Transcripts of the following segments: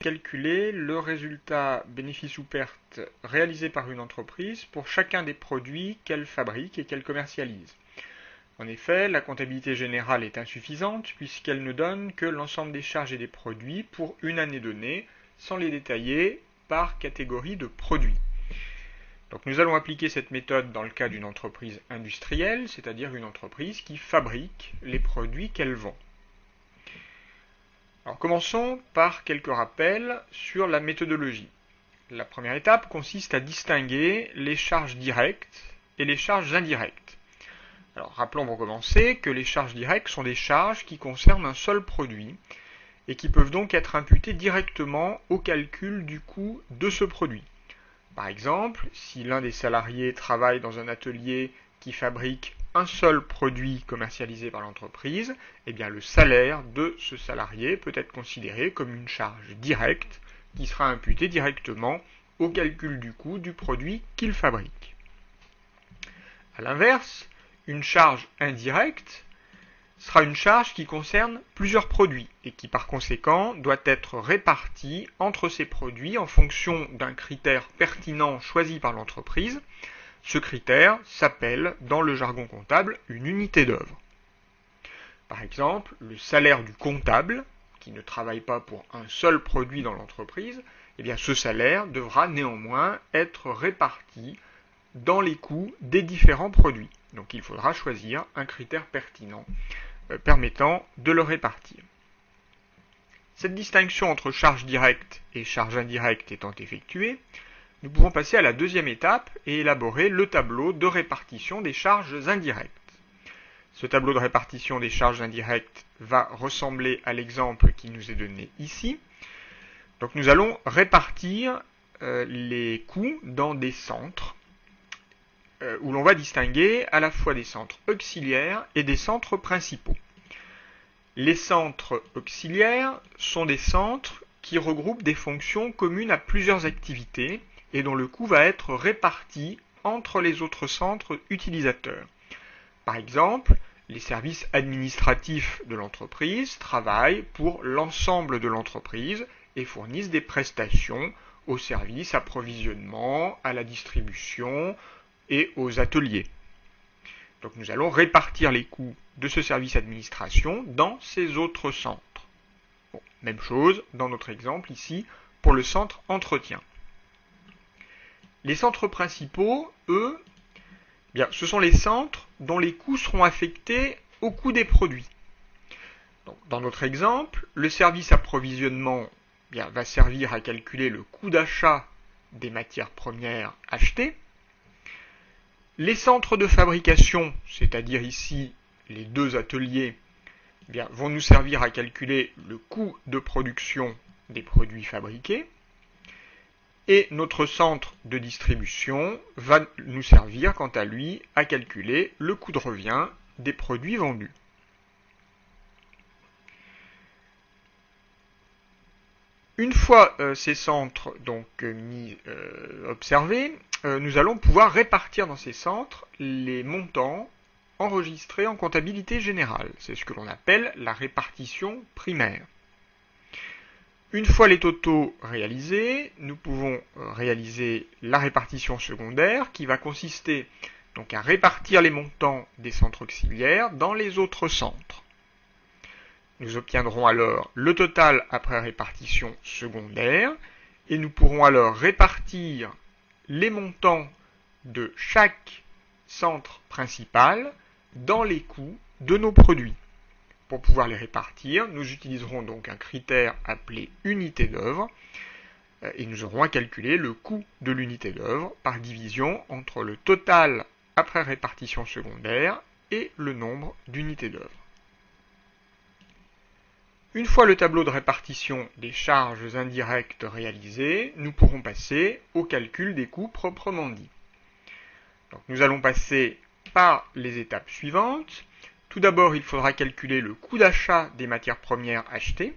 calculer le résultat bénéfice ou perte réalisé par une entreprise pour chacun des produits qu'elle fabrique et qu'elle commercialise. En effet, la comptabilité générale est insuffisante puisqu'elle ne donne que l'ensemble des charges et des produits pour une année donnée, sans les détailler par catégorie de produits. Donc nous allons appliquer cette méthode dans le cas d'une entreprise industrielle, c'est-à-dire une entreprise qui fabrique les produits qu'elle vend. Alors commençons par quelques rappels sur la méthodologie. La première étape consiste à distinguer les charges directes et les charges indirectes. Alors rappelons pour commencer que les charges directes sont des charges qui concernent un seul produit et qui peuvent donc être imputées directement au calcul du coût de ce produit. Par exemple, si l'un des salariés travaille dans un atelier qui fabrique un seul produit commercialisé par l'entreprise, eh bien le salaire de ce salarié peut être considéré comme une charge directe qui sera imputée directement au calcul du coût du produit qu'il fabrique. A l'inverse, une charge indirecte sera une charge qui concerne plusieurs produits et qui par conséquent doit être répartie entre ces produits en fonction d'un critère pertinent choisi par l'entreprise. Ce critère s'appelle dans le jargon comptable une unité d'œuvre. Par exemple, le salaire du comptable, qui ne travaille pas pour un seul produit dans l'entreprise, eh bien ce salaire devra néanmoins être réparti dans les coûts des différents produits. Donc il faudra choisir un critère pertinent permettant de le répartir. Cette distinction entre charge directe et charge indirecte étant effectuée, nous pouvons passer à la deuxième étape et élaborer le tableau de répartition des charges indirectes. Ce tableau de répartition des charges indirectes va ressembler à l'exemple qui nous est donné ici. Donc nous allons répartir les coûts dans des centres où l'on va distinguer à la fois des centres auxiliaires et des centres principaux. Les centres auxiliaires sont des centres qui regroupent des fonctions communes à plusieurs activités et dont le coût va être réparti entre les autres centres utilisateurs. Par exemple, les services administratifs de l'entreprise travaillent pour l'ensemble de l'entreprise et fournissent des prestations aux services approvisionnement, à la distribution et aux ateliers. Donc nous allons répartir les coûts de ce service administration dans ces autres centres. Bon, même chose dans notre exemple ici pour le centre entretien. Les centres principaux, eux, bien, ce sont les centres dont les coûts seront affectés au coût des produits. Donc, dans notre exemple, le service approvisionnement va servir à calculer le coût d'achat des matières premières achetées. Les centres de fabrication, c'est-à-dire ici les deux ateliers, vont nous servir à calculer le coût de production des produits fabriqués. Et notre centre de distribution va nous servir, quant à lui, à calculer le coût de revient des produits vendus. Une fois ces centres donc observés, nous allons pouvoir répartir dans ces centres les montants enregistrés en comptabilité générale. C'est ce que l'on appelle la répartition primaire. Une fois les totaux réalisés, nous pouvons réaliser la répartition secondaire qui va consister donc à répartir les montants des centres auxiliaires dans les autres centres. Nous obtiendrons alors le total après répartition secondaire et nous pourrons alors répartir les montants de chaque centre principal dans les coûts de nos produits. Pour pouvoir les répartir, nous utiliserons donc un critère appelé unité d'œuvre et nous aurons à calculer le coût de l'unité d'œuvre par division entre le total après répartition secondaire et le nombre d'unités d'œuvre. Une fois le tableau de répartition des charges indirectes réalisé, nous pourrons passer au calcul des coûts proprement dit. Donc, nous allons passer par les étapes suivantes. Tout d'abord, il faudra calculer le coût d'achat des matières premières achetées.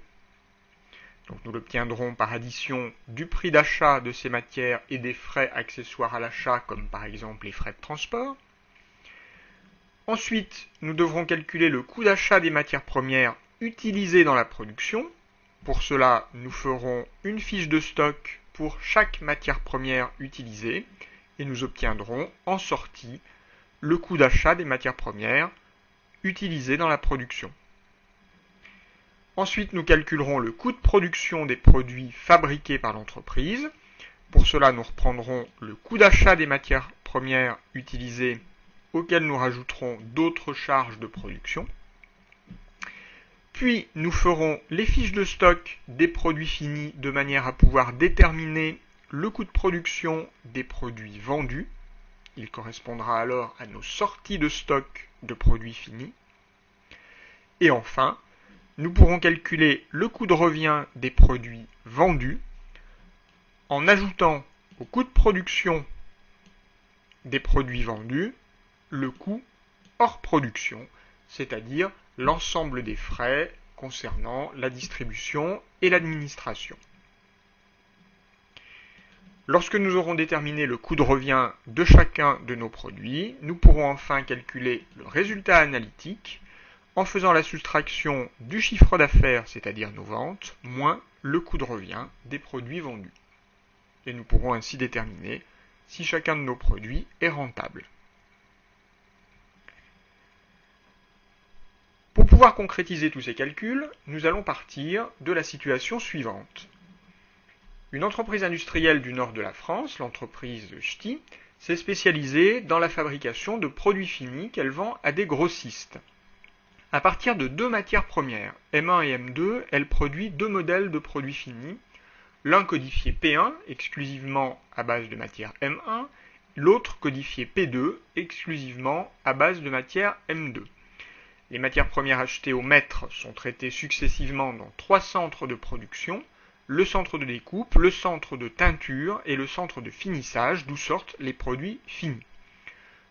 Donc, nous l'obtiendrons par addition du prix d'achat de ces matières et des frais accessoires à l'achat, comme par exemple les frais de transport. Ensuite, nous devrons calculer le coût d'achat des matières premières utilisées dans la production. Pour cela, nous ferons une fiche de stock pour chaque matière première utilisée et nous obtiendrons en sortie le coût d'achat des matières premières utilisées dans la production. Ensuite, nous calculerons le coût de production des produits fabriqués par l'entreprise. Pour cela, nous reprendrons le coût d'achat des matières premières utilisées auxquelles nous rajouterons d'autres charges de production. Puis, nous ferons les fiches de stock des produits finis de manière à pouvoir déterminer le coût de production des produits vendus. Il correspondra alors à nos sorties de stock de produits finis. Et enfin, nous pourrons calculer le coût de revient des produits vendus en ajoutant au coût de production des produits vendus le coût hors production, c'est-à-dire l'ensemble des frais concernant la distribution et l'administration. Lorsque nous aurons déterminé le coût de revient de chacun de nos produits, nous pourrons enfin calculer le résultat analytique en faisant la soustraction du chiffre d'affaires, c'est-à-dire nos ventes, moins le coût de revient des produits vendus. Et nous pourrons ainsi déterminer si chacun de nos produits est rentable. Pour pouvoir concrétiser tous ces calculs, nous allons partir de la situation suivante. Une entreprise industrielle du nord de la France, l'entreprise Ch'ti, s'est spécialisée dans la fabrication de produits finis qu'elle vend à des grossistes. À partir de deux matières premières, M1 et M2, elle produit deux modèles de produits finis, l'un codifié P1, exclusivement à base de matière M1, l'autre codifié P2, exclusivement à base de matière M2. Les matières premières achetées au mètre sont traitées successivement dans trois centres de production, le centre de découpe, le centre de teinture et le centre de finissage, d'où sortent les produits finis.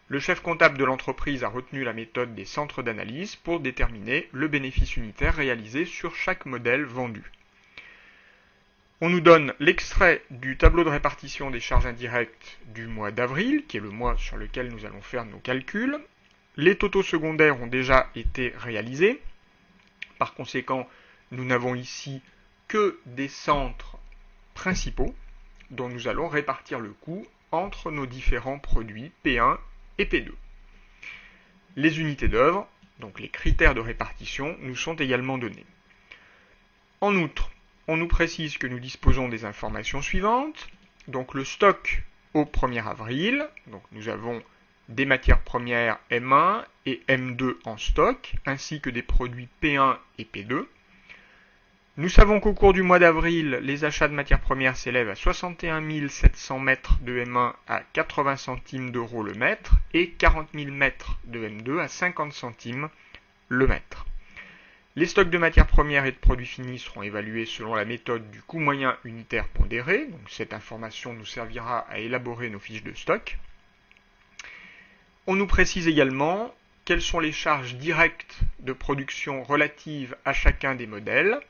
Le chef comptable de l'entreprise a retenu la méthode des centres d'analyse pour déterminer le bénéfice unitaire réalisé sur chaque modèle vendu. On nous donne l'extrait du tableau de répartition des charges indirectes du mois d'avril, qui est le mois sur lequel nous allons faire nos calculs. Les totaux secondaires ont déjà été réalisés. Par conséquent, nous n'avons ici que des centres principaux dont nous allons répartir le coût entre nos différents produits P1 et P2. Les unités d'œuvre, donc les critères de répartition, nous sont également donnés. En outre, on nous précise que nous disposons des informations suivantes. Donc le stock au 1er avril, donc nous avons des matières premières M1 et M2 en stock, ainsi que des produits P1 et P2. Nous savons qu'au cours du mois d'avril, les achats de matières premières s'élèvent à 61 700 mètres de M1 à 80 centimes d'euros le mètre et 40 000 mètres de M2 à 50 centimes le mètre. Les stocks de matières premières et de produits finis seront évalués selon la méthode du coût moyen unitaire pondéré. Donc cette information nous servira à élaborer nos fiches de stock. On nous précise également quelles sont les charges directes de production relatives à chacun des modèles.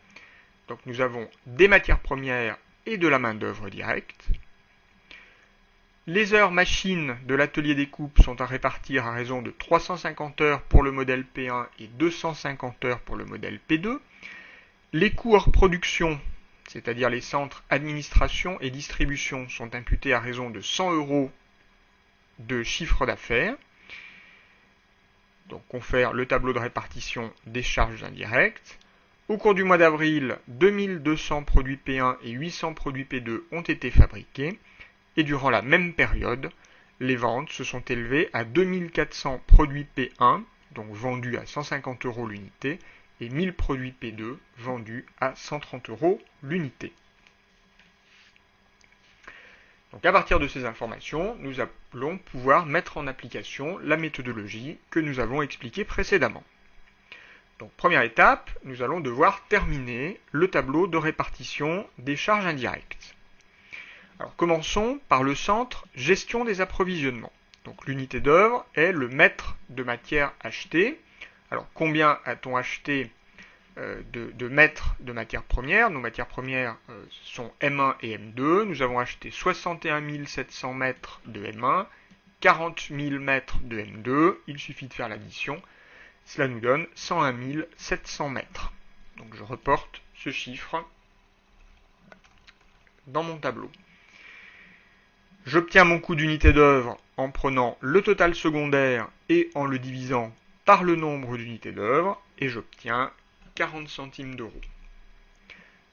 Donc nous avons des matières premières et de la main-d'œuvre directe. Les heures machines de l'atelier découpe sont à répartir à raison de 350 heures pour le modèle P1 et 250 heures pour le modèle P2. Les coûts hors production, c'est-à-dire les centres administration et distribution, sont imputés à raison de 100 euros de chiffre d'affaires. Donc on fait le tableau de répartition des charges indirectes. Au cours du mois d'avril, 2200 produits P1 et 800 produits P2 ont été fabriqués, et durant la même période, les ventes se sont élevées à 2400 produits P1, donc vendus à 150 euros l'unité, et 1000 produits P2 vendus à 130 euros l'unité. Donc à partir de ces informations, nous allons pouvoir mettre en application la méthodologie que nous avons expliquée précédemment. Donc première étape, nous allons devoir terminer le tableau de répartition des charges indirectes. Alors commençons par le centre gestion des approvisionnements. Donc l'unité d'œuvre est le mètre de matière achetée. Alors combien a-t-on acheté de mètres de matières premières? Nos matières premières sont M1 et M2. Nous avons acheté 61 700 mètres de M1, 40 000 mètres de M2. Il suffit de faire l'addition. Cela nous donne 101 700 mètres. Donc je reporte ce chiffre dans mon tableau. J'obtiens mon coût d'unité d'œuvre en prenant le total secondaire et en le divisant par le nombre d'unités d'œuvre, et j'obtiens 40 centimes d'euros.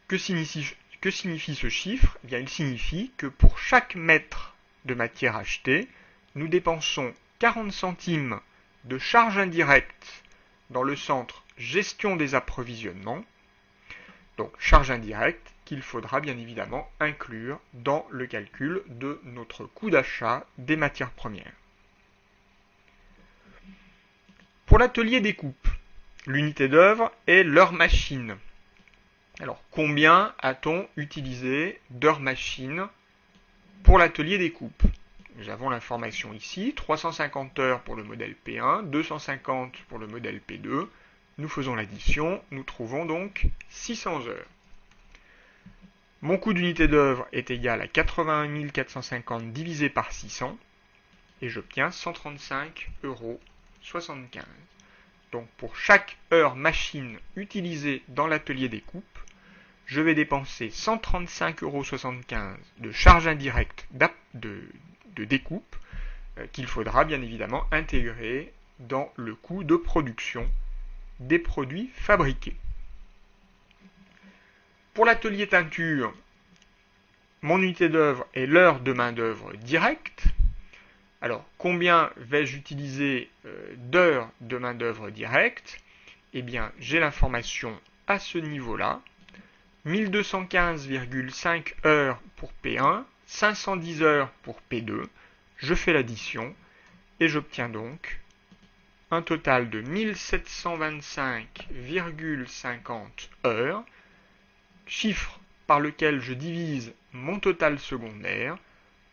Que signifie ce chiffre? Eh bien, il signifie que pour chaque mètre de matière achetée, nous dépensons 40 centimes de charges indirectes dans le centre gestion des approvisionnements, donc charges indirectes qu'il faudra bien évidemment inclure dans le calcul de notre coût d'achat des matières premières. Pour l'atelier découpe, l'unité d'œuvre est l'heure machine. Alors, combien a-t-on utilisé d'heures machine pour l'atelier découpe? Nous avons l'information ici, 350 heures pour le modèle P1, 250 pour le modèle P2. Nous faisons l'addition, nous trouvons donc 600 heures. Mon coût d'unité d'œuvre est égal à 81 450 divisé par 600 et j'obtiens 135,75 €. Donc pour chaque heure machine utilisée dans l'atelier découpe, je vais dépenser 135,75 € de charges indirectes de découpe qu'il faudra bien évidemment intégrer dans le coût de production des produits fabriqués. Pour l'atelier teinture, mon unité d'œuvre est l'heure de main-d'œuvre directe. Alors, combien vais-je utiliser d'heures de main-d'œuvre directe? Eh bien, j'ai l'information à ce niveau-là. 1215,5 heures pour P1, 510 heures pour P2. Je fais l'addition et j'obtiens donc un total de 1725,50 heures, chiffre par lequel je divise mon total secondaire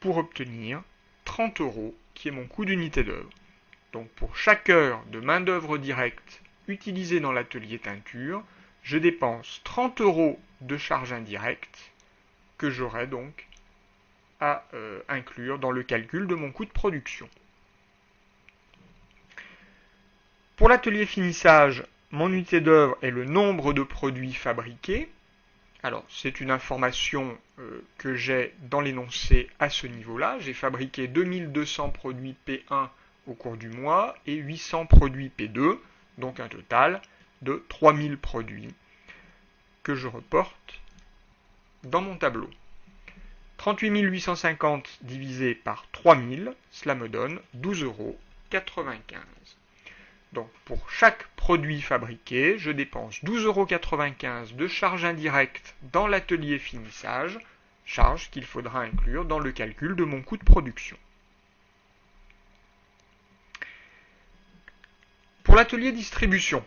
pour obtenir 30 € qui est mon coût d'unité d'œuvre. Donc pour chaque heure de main-d'œuvre directe utilisée dans l'atelier teinture, je dépense 30 € de charges indirectes que j'aurai donc à inclure dans le calcul de mon coût de production. Pour l'atelier finissage, mon unité d'œuvre est le nombre de produits fabriqués. Alors, c'est une information que j'ai dans l'énoncé à ce niveau-là. J'ai fabriqué 2200 produits P1 au cours du mois et 800 produits P2, donc un total de 3000 produits que je reporte dans mon tableau. 38 850 divisé par 3000, cela me donne 12,95 €. Donc pour chaque produit fabriqué, je dépense 12,95 € de charges indirectes dans l'atelier finissage, charges qu'il faudra inclure dans le calcul de mon coût de production. Pour l'atelier distribution,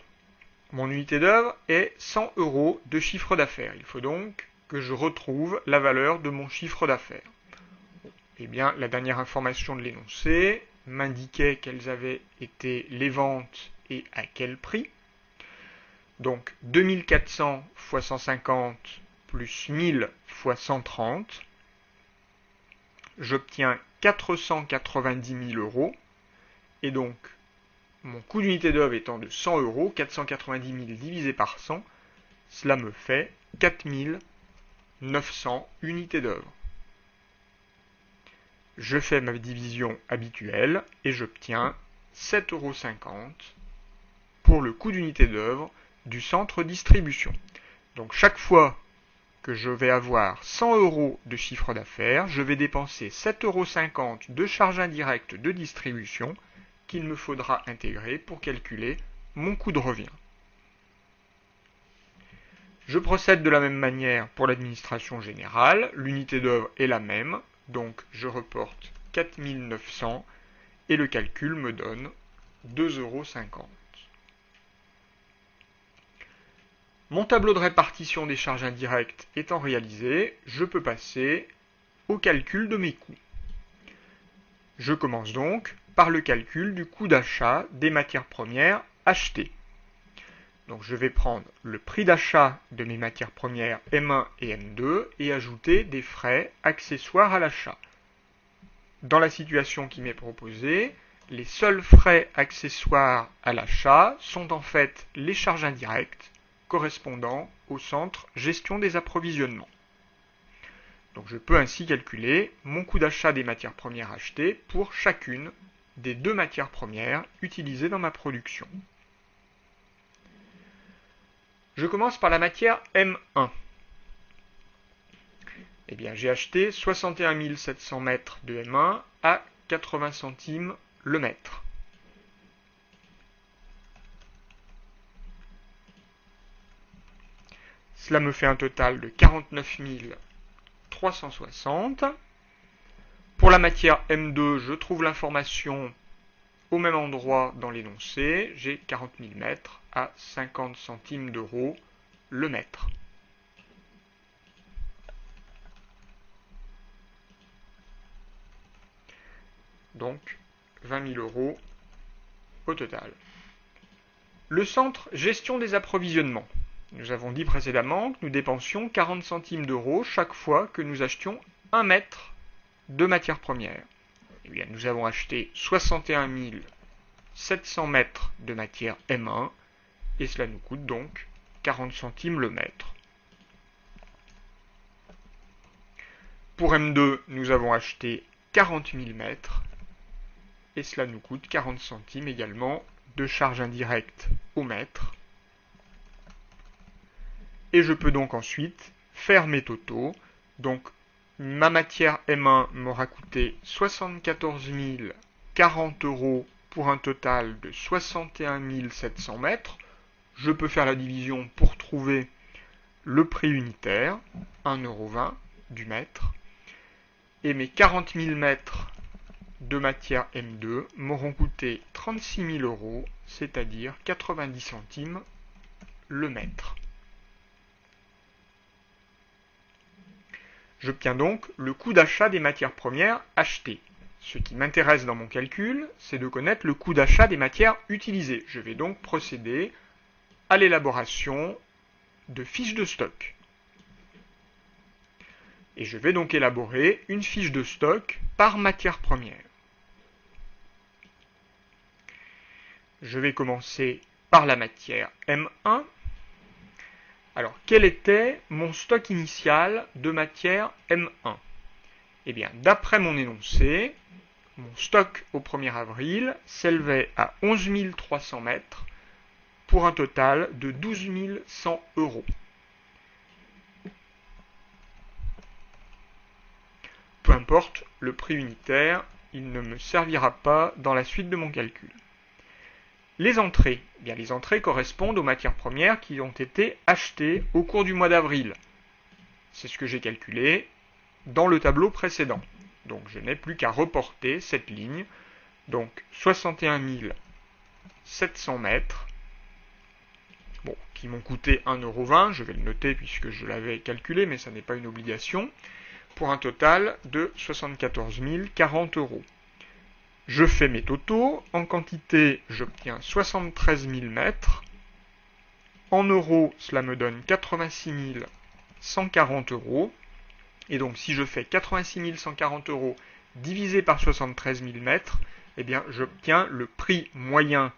mon unité d'œuvre est 100 € de chiffre d'affaires. Il faut donc que je retrouve la valeur de mon chiffre d'affaires. Eh bien, la dernière information de l'énoncé m'indiquait quelles avaient été les ventes et à quel prix. Donc 2400 fois 150 plus 1000 fois 130, j'obtiens 490 000 €. Et donc, mon coût d'unité d'œuvre étant de 100 €, 490 000 divisé par 100, cela me fait 4900 unités d'œuvre. Je fais ma division habituelle et j'obtiens 7,50 € pour le coût d'unité d'œuvre du centre distribution. Donc chaque fois que je vais avoir 100 € de chiffre d'affaires, je vais dépenser 7,50 € de charges indirectes de distribution qu'il me faudra intégrer pour calculer mon coût de revient. Je procède de la même manière pour l'administration générale. L'unité d'œuvre est la même, donc je reporte 4900 et le calcul me donne 2,50 €. Mon tableau de répartition des charges indirectes étant réalisé, je peux passer au calcul de mes coûts. Je commence donc par le calcul du coût d'achat des matières premières achetées. Donc je vais prendre le prix d'achat de mes matières premières M1 et M2 et ajouter des frais accessoires à l'achat. Dans la situation qui m'est proposée, les seuls frais accessoires à l'achat sont en fait les charges indirectes correspondant au centre gestion des approvisionnements. Donc je peux ainsi calculer mon coût d'achat des matières premières achetées pour chacune des deux matières premières utilisées dans ma production. Je commence par la matière M1. Eh bien, j'ai acheté 61 700 mètres de M1 à 80 centimes le mètre. Cela me fait un total de 49 360. Pour la matière M2, je trouve l'information au même endroit dans l'énoncé. J'ai 40 000 mètres à 50 centimes d'euros le mètre. Donc 20 000 euros au total. Le centre gestion des approvisionnements. Nous avons dit précédemment que nous dépensions 40 centimes d'euros chaque fois que nous achetions 1 mètre de matière première. Eh bien, nous avons acheté 61 700 mètres de matière M1 et cela nous coûte donc 40 centimes le mètre. Pour M2, nous avons acheté 40 000 mètres et cela nous coûte 40 centimes également de charge indirecte au mètre. Et je peux donc ensuite faire mes totaux. Donc ma matière M1 m'aura coûté 74 040 euros pour un total de 61 700 mètres. Je peux faire la division pour trouver le prix unitaire, 1,20 € du mètre. Et mes 40 000 mètres de matière M2 m'auront coûté 36 000 euros, c'est-à-dire 90 centimes le mètre. J'obtiens donc le coût d'achat des matières premières achetées. Ce qui m'intéresse dans mon calcul, c'est de connaître le coût d'achat des matières utilisées. Je vais donc procéder à l'élaboration de fiches de stock. Et je vais donc élaborer une fiche de stock par matière première. Je vais commencer par la matière M1. Alors, quel était mon stock initial de matière M1? Eh bien, d'après mon énoncé, mon stock au 1er avril s'élevait à 11 300 mètres pour un total de 12 100 euros. Peu importe le prix unitaire, il ne me servira pas dans la suite de mon calcul. Les entrées, eh bien, les entrées correspondent aux matières premières qui ont été achetées au cours du mois d'avril. C'est ce que j'ai calculé dans le tableau précédent. Donc je n'ai plus qu'à reporter cette ligne. Donc 61 700 mètres, bon, qui m'ont coûté 1,20 €, je vais le noter puisque je l'avais calculé, mais ça n'est pas une obligation, pour un total de 74 040 euros. Je fais mes totaux. En quantité, j'obtiens 73 000 mètres. En euros, cela me donne 86 140 euros. Et donc, si je fais 86 140 euros divisé par 73 000 mètres, eh bien, j'obtiens le prix moyen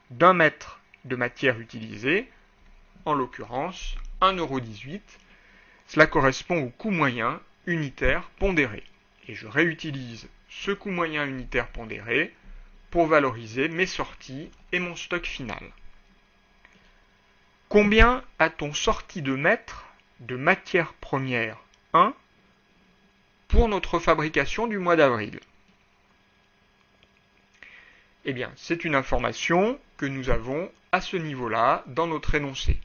d'un mètre de matière utilisée, en l'occurrence 1,18 €. Cela correspond au coût moyen unitaire pondéré. Et je réutilise ce coût moyen unitaire pondéré pour valoriser mes sorties et mon stock final. Combien a-t-on sorti de mètres de matière première 1 pour notre fabrication du mois d'avril? Eh bien, c'est une information que nous avons à ce niveau-là dans notre énoncé.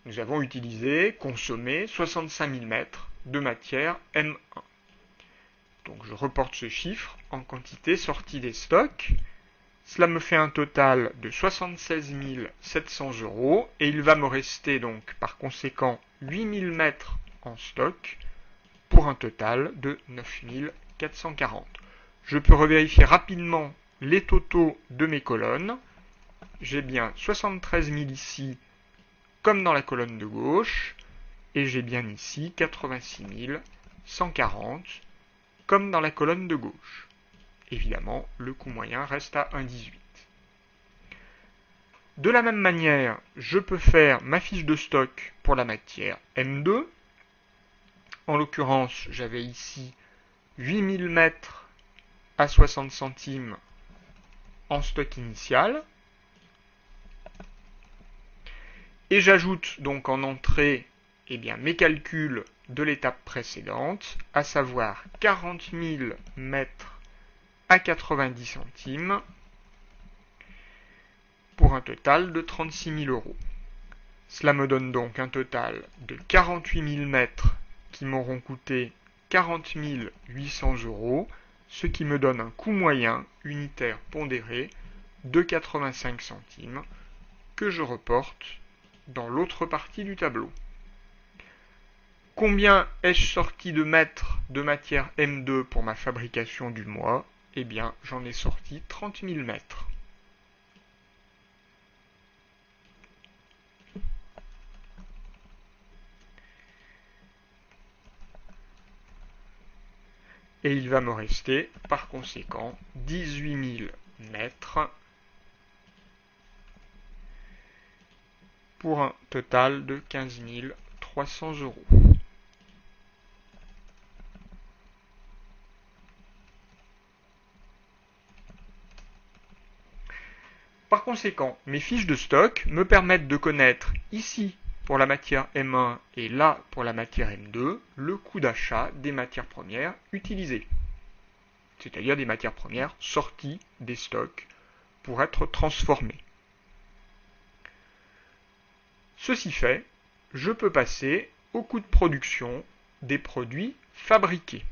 Nous avons utilisé, consommé 65 000 mètres de matière M1. Donc je reporte ce chiffre en quantité sortie des stocks. Cela me fait un total de 76 700 euros et il va me rester donc par conséquent 8 000 mètres en stock pour un total de 9 440. Je peux revérifier rapidement les totaux de mes colonnes. J'ai bien 73 000 ici comme dans la colonne de gauche et j'ai bien ici 86 140 comme dans la colonne de gauche. Évidemment, le coût moyen reste à 1,18. De la même manière, je peux faire ma fiche de stock pour la matière M2. En l'occurrence, j'avais ici 8000 mètres à 60 centimes en stock initial. Et j'ajoute donc en entrée mes calculs de l'étape précédente, à savoir 40 000 mètres à 90 centimes pour un total de 36 000 euros. Cela me donne donc un total de 48 000 mètres qui m'auront coûté 40 800 euros, ce qui me donne un coût moyen unitaire pondéré de 85 centimes que je reporte dans l'autre partie du tableau. Combien ai-je sorti de mètres de matière M2 pour ma fabrication du mois? Eh bien, j'en ai sorti 30 000 mètres. Et il va me rester, par conséquent, 18 000 mètres pour un total de 15 300 euros. Par conséquent, mes fiches de stock me permettent de connaître ici pour la matière M1 et là pour la matière M2 le coût d'achat des matières premières utilisées, c'est-à-dire des matières premières sorties des stocks pour être transformées. Ceci fait, je peux passer au coût de production des produits fabriqués.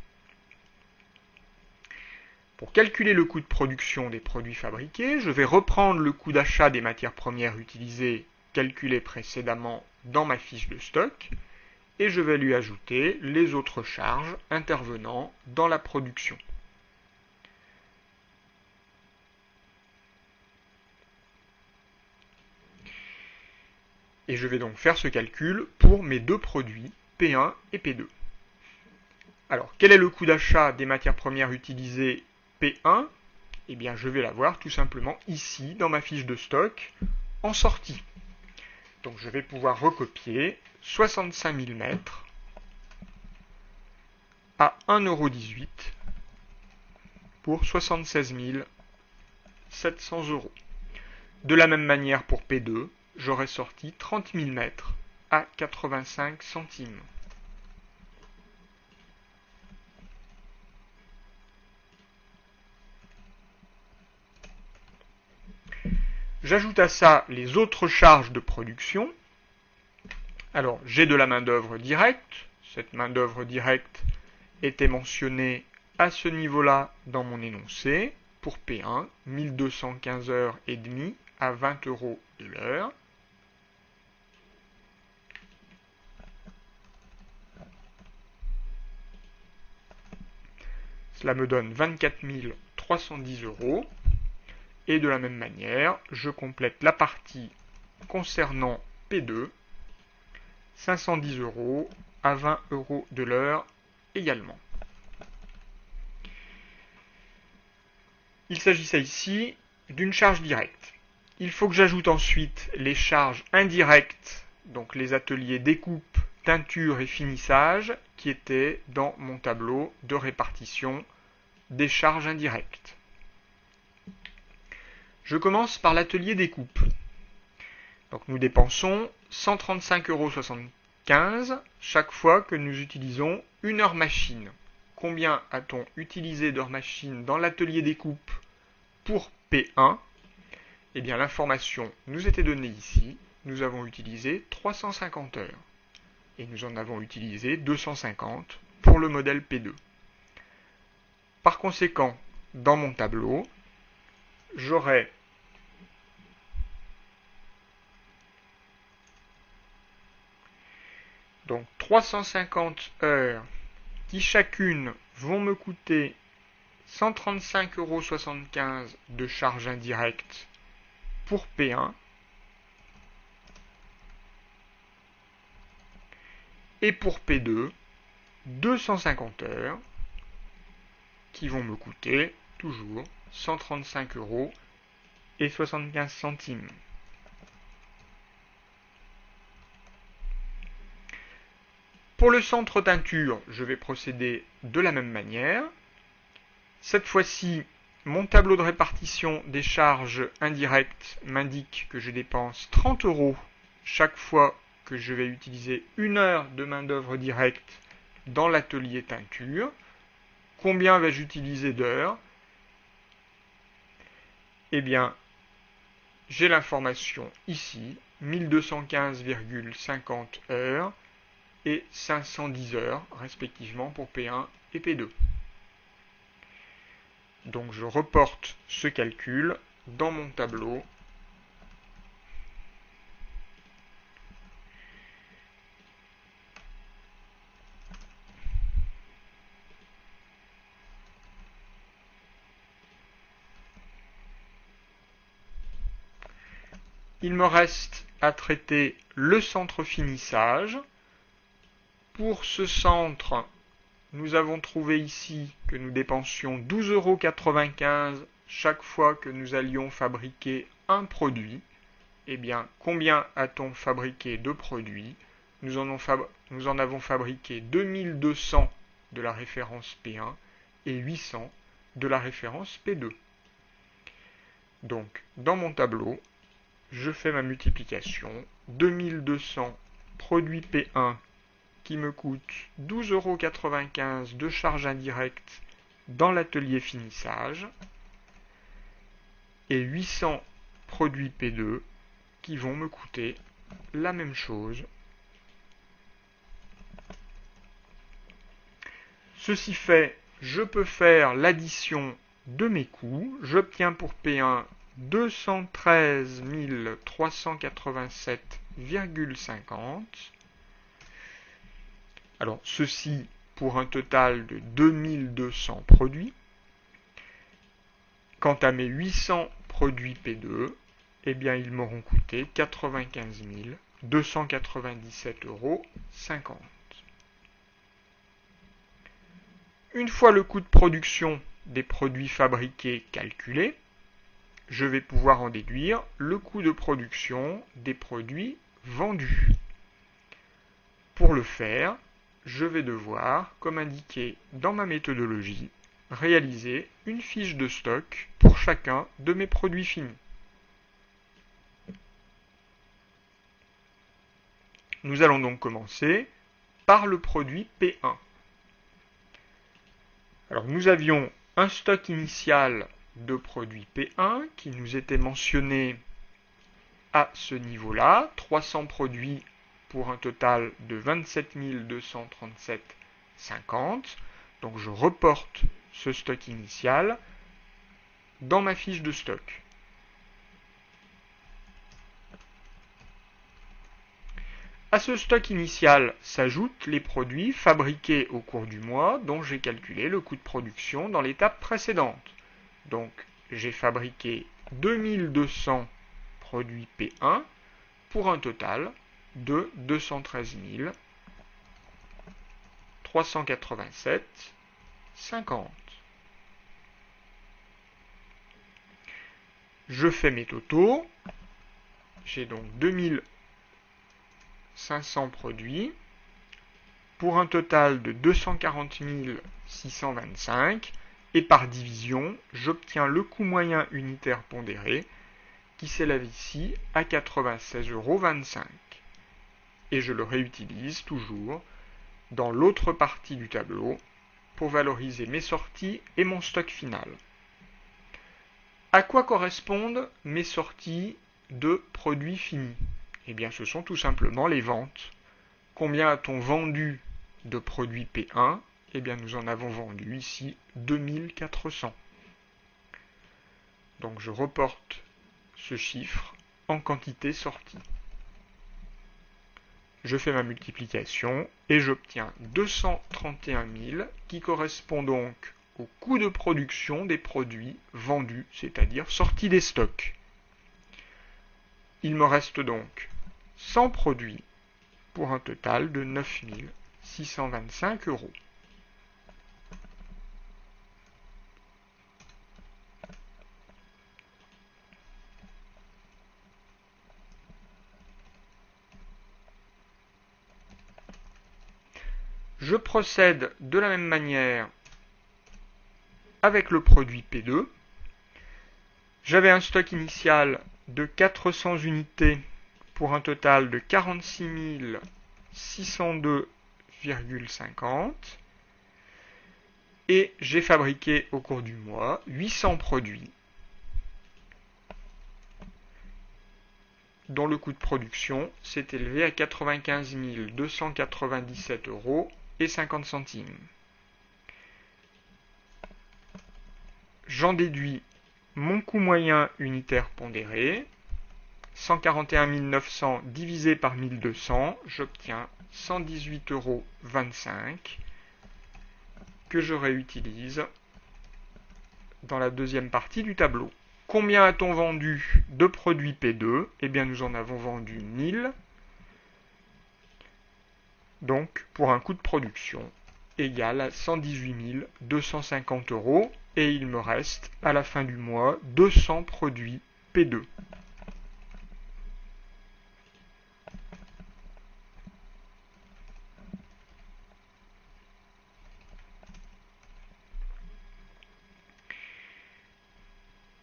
Pour calculer le coût de production des produits fabriqués, je vais reprendre le coût d'achat des matières premières utilisées calculé précédemment dans ma fiche de stock et je vais lui ajouter les autres charges intervenant dans la production. Et je vais donc faire ce calcul pour mes deux produits, P1 et P2. Alors, quel est le coût d'achat des matières premières utilisées P1? Eh bien, je vais l'avoir tout simplement ici, dans ma fiche de stock, en sortie. Donc, je vais pouvoir recopier 65 000 mètres à 1,18 € pour 76 700 euros. De la même manière pour P2, j'aurais sorti 30 000 mètres à 85 centimes. J'ajoute à ça les autres charges de production. Alors, j'ai de la main-d'œuvre directe. Cette main-d'œuvre directe était mentionnée à ce niveau-là dans mon énoncé. Pour P1, 1215 heures et demie à 20 € de l'heure. Cela me donne 24 310 euros. Et de la même manière, je complète la partie concernant P2, 510 € à 20 € de l'heure également. Il s'agissait ici d'une charge directe. Il faut que j'ajoute ensuite les charges indirectes, donc les ateliers découpe, teinture et finissage, qui étaient dans mon tableau de répartition des charges indirectes. Je commence par l'atelier découpe. Donc nous dépensons 135,75 € chaque fois que nous utilisons une heure machine. Combien a-t-on utilisé d'heures machine dans l'atelier découpe pour P1? Eh bien l'information nous était donnée ici. Nous avons utilisé 350 heures. Et nous en avons utilisé 250 pour le modèle P2. Par conséquent, dans mon tableau, j'aurai donc 350 heures qui chacune vont me coûter 135,75 € de charges indirectes pour P1 et pour P2 250 heures qui vont me coûter toujours 135,75 €. Pour le centre teinture, je vais procéder de la même manière. Cette fois-ci, mon tableau de répartition des charges indirectes m'indique que je dépense 30 € chaque fois que je vais utiliser 1 heure de main-d'œuvre directe dans l'atelier teinture. Combien vais-je utiliser d'heures? Eh bien, j'ai l'information ici, 1215,50 heures et 510 heures, respectivement, pour P1 et P2. Donc je reporte ce calcul dans mon tableau. Il me reste à traiter le centre finissage. Pour ce centre, nous avons trouvé ici que nous dépensions 12,95 € chaque fois que nous allions fabriquer un produit. Eh bien, combien a-t-on fabriqué de produits? Nous en avons fabriqué 2200 de la référence P1 et 800 de la référence P2. Donc, dans mon tableau, je fais ma multiplication. 2200 produits P1 qui me coûte 12,95 € de charge indirecte dans l'atelier finissage et 800 produits P2 qui vont me coûter la même chose. Ceci fait, je peux faire l'addition de mes coûts. J'obtiens pour P1 213 387,50. Alors, ceci pour un total de 2200 produits. Quant à mes 800 produits P2, eh bien, ils m'auront coûté 95 297,50 €. Une fois le coût de production des produits fabriqués calculé, je vais pouvoir en déduire le coût de production des produits vendus. Pour le faire, je vais devoir, comme indiqué dans ma méthodologie, réaliser une fiche de stock pour chacun de mes produits finis. Nous allons donc commencer par le produit P1. Alors nous avions un stock initial de produits P1 qui nous était mentionné à ce niveau-là, 300 produits pour un total de 27 237,50. Donc je reporte ce stock initial dans ma fiche de stock. À ce stock initial s'ajoutent les produits fabriqués au cours du mois dont j'ai calculé le coût de production dans l'étape précédente. Donc j'ai fabriqué 2200 produits P1 pour un total de 213 387,50. Je fais mes totaux. J'ai donc 2500 produits pour un total de 240 625 et par division, j'obtiens le coût moyen unitaire pondéré qui s'élève ici à 96,25 €. Et je le réutilise toujours dans l'autre partie du tableau pour valoriser mes sorties et mon stock final. À quoi correspondent mes sorties de produits finis? Eh bien, ce sont tout simplement les ventes. Combien a-t-on vendu de produits P1? Eh bien, nous en avons vendu ici 2400. Donc, je reporte ce chiffre en quantité sortie. Je fais ma multiplication et j'obtiens 231 000 qui correspond donc au coût de production des produits vendus, c'est-à-dire sortis des stocks. Il me reste donc 100 produits pour un total de 9 625 €. Je procède de la même manière avec le produit P2. J'avais un stock initial de 400 unités pour un total de 46 602,50 et j'ai fabriqué au cours du mois 800 produits dont le coût de production s'est élevé à 95 297 € et 50 centimes. J'en déduis mon coût moyen unitaire pondéré, 141 900 divisé par 1200, j'obtiens 118,25 € que je réutilise dans la deuxième partie du tableau. Combien a-t-on vendu de produits P2? Eh bien, nous en avons vendu 1000, donc pour un coût de production égal à 118 250 €, et il me reste à la fin du mois 200 produits P2.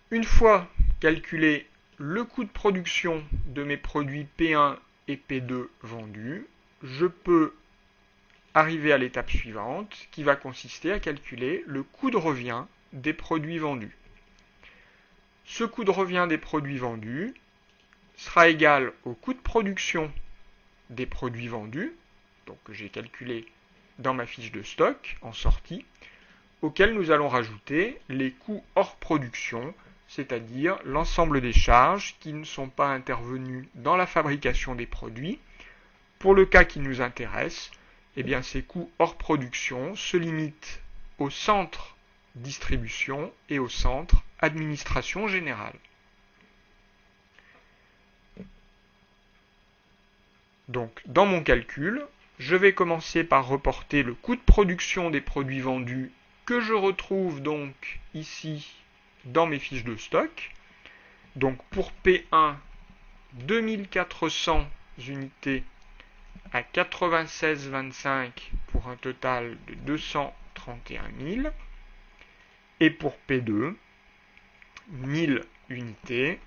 Une fois calculé le coût de production de mes produits P1 et P2 vendus, je peux arriver à l'étape suivante qui va consister à calculer le coût de revient des produits vendus. Ce coût de revient des produits vendus sera égal au coût de production des produits vendus, donc que j'ai calculé dans ma fiche de stock en sortie, auquel nous allons rajouter les coûts hors production, c'est-à-dire l'ensemble des charges qui ne sont pas intervenues dans la fabrication des produits. Pour le cas qui nous intéresse, eh bien, ces coûts hors production se limitent au centre distribution et au centre administration générale. Donc, dans mon calcul, je vais commencer par reporter le coût de production des produits vendus que je retrouve donc ici dans mes fiches de stock. Donc pour P1, 2400 unités à 96,25 pour un total de 231 000. Et pour P2, 1000 unités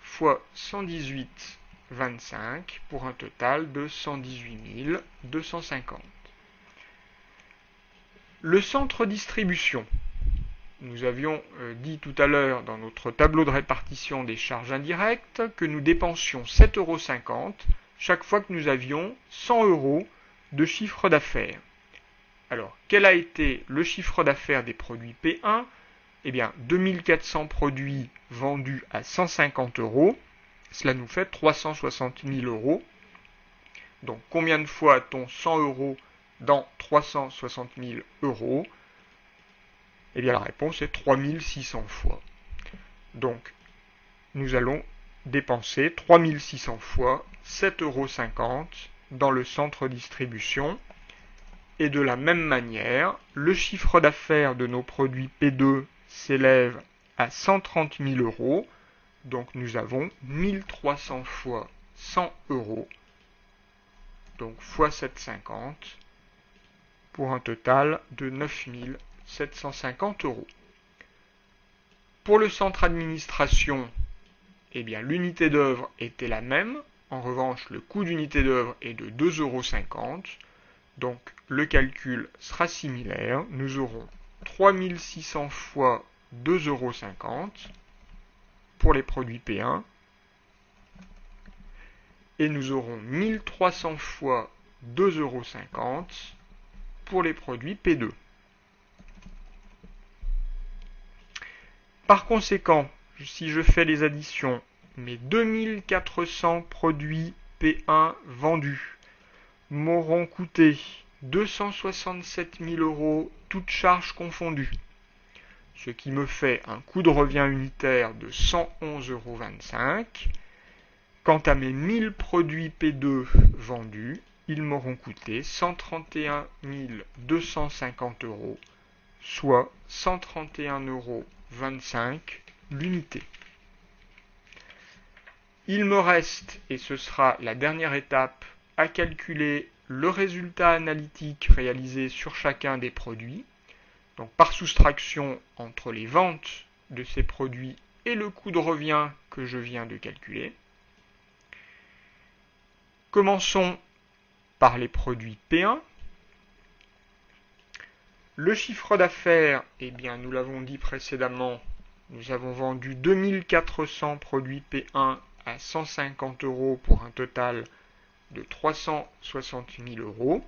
fois 118,25 pour un total de 118 250. Le centre distribution. Nous avions dit tout à l'heure dans notre tableau de répartition des charges indirectes que nous dépensions 7,50 € chaque fois que nous avions 100 € de chiffre d'affaires. Alors, quel a été le chiffre d'affaires des produits P1? Eh bien, 2400 produits vendus à 150 €, cela nous fait 360 000 €. Donc, combien de fois a-t-on 100 € dans 360 000 €? Eh bien, la réponse est 3600 fois. Donc, nous allons dépenser 3600 fois 7,50 € dans le centre distribution. Et de la même manière, le chiffre d'affaires de nos produits P2 s'élève à 130 000 €. Donc, nous avons 1300 fois 100 €, donc fois 7,50, pour un total de 9 750 €. Pour le centre administration, eh bien, l'unité d'œuvre était la même. En revanche, le coût d'unité d'œuvre est de 2,50 €. Donc, le calcul sera similaire. Nous aurons 3600 fois 2,50 € pour les produits P1. Et nous aurons 1300 fois 2,50 € pour les produits P2. Par conséquent, si je fais les additions, mes 2400 produits P1 vendus m'auront coûté 267 000 € toutes charges confondues, ce qui me fait un coût de revient unitaire de 111,25 €. Quant à mes 1000 produits P2 vendus, ils m'auront coûté 131 250 €, soit 131,25 € l'unité. Il me reste, et ce sera la dernière étape, à calculer le résultat analytique réalisé sur chacun des produits, donc par soustraction entre les ventes de ces produits et le coût de revient que je viens de calculer. Commençons par les produits P1. Le chiffre d'affaires, eh bien, nous l'avons dit précédemment, nous avons vendu 2400 produits P1 à 150 € pour un total de 360 000 €.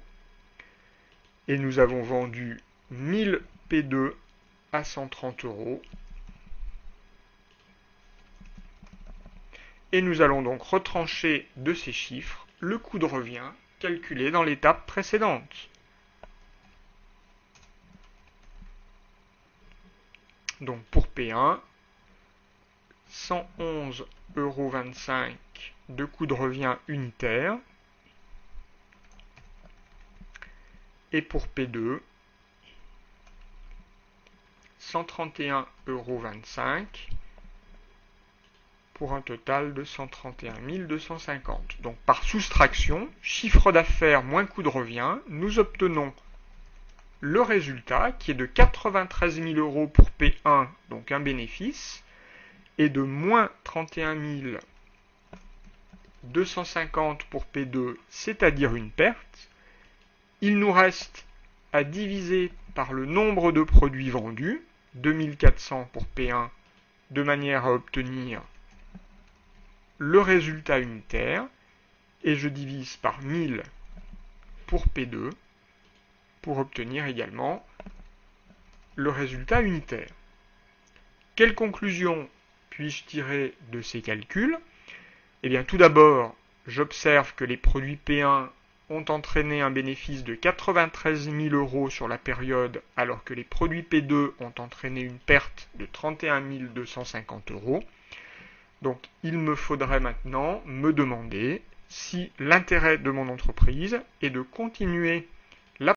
Et nous avons vendu 1000 P2 à 130 €. Et nous allons donc retrancher de ces chiffres le coût de revient calculé dans l'étape précédente. Donc pour P1, 111,25 € de coût de revient unitaire. Et pour P2, 131,25 € pour un total de 131 250. Donc par soustraction, chiffre d'affaires moins coût de revient, nous obtenons le résultat qui est de 93 000 € pour P1, donc un bénéfice, et de moins 31 250 pour P2, c'est-à-dire une perte. Il nous reste à diviser par le nombre de produits vendus, 2400 pour P1, de manière à obtenir le résultat unitaire, et je divise par 1000 pour P2, pour obtenir également le résultat unitaire. Quelle conclusion puis-je tirer de ces calculs? Eh bien, tout d'abord, j'observe que les produits P1 ont entraîné un bénéfice de 93 000 € sur la période, alors que les produits P2 ont entraîné une perte de 31 250 €. Donc, il me faudrait maintenant me demander si l'intérêt de mon entreprise est de continuer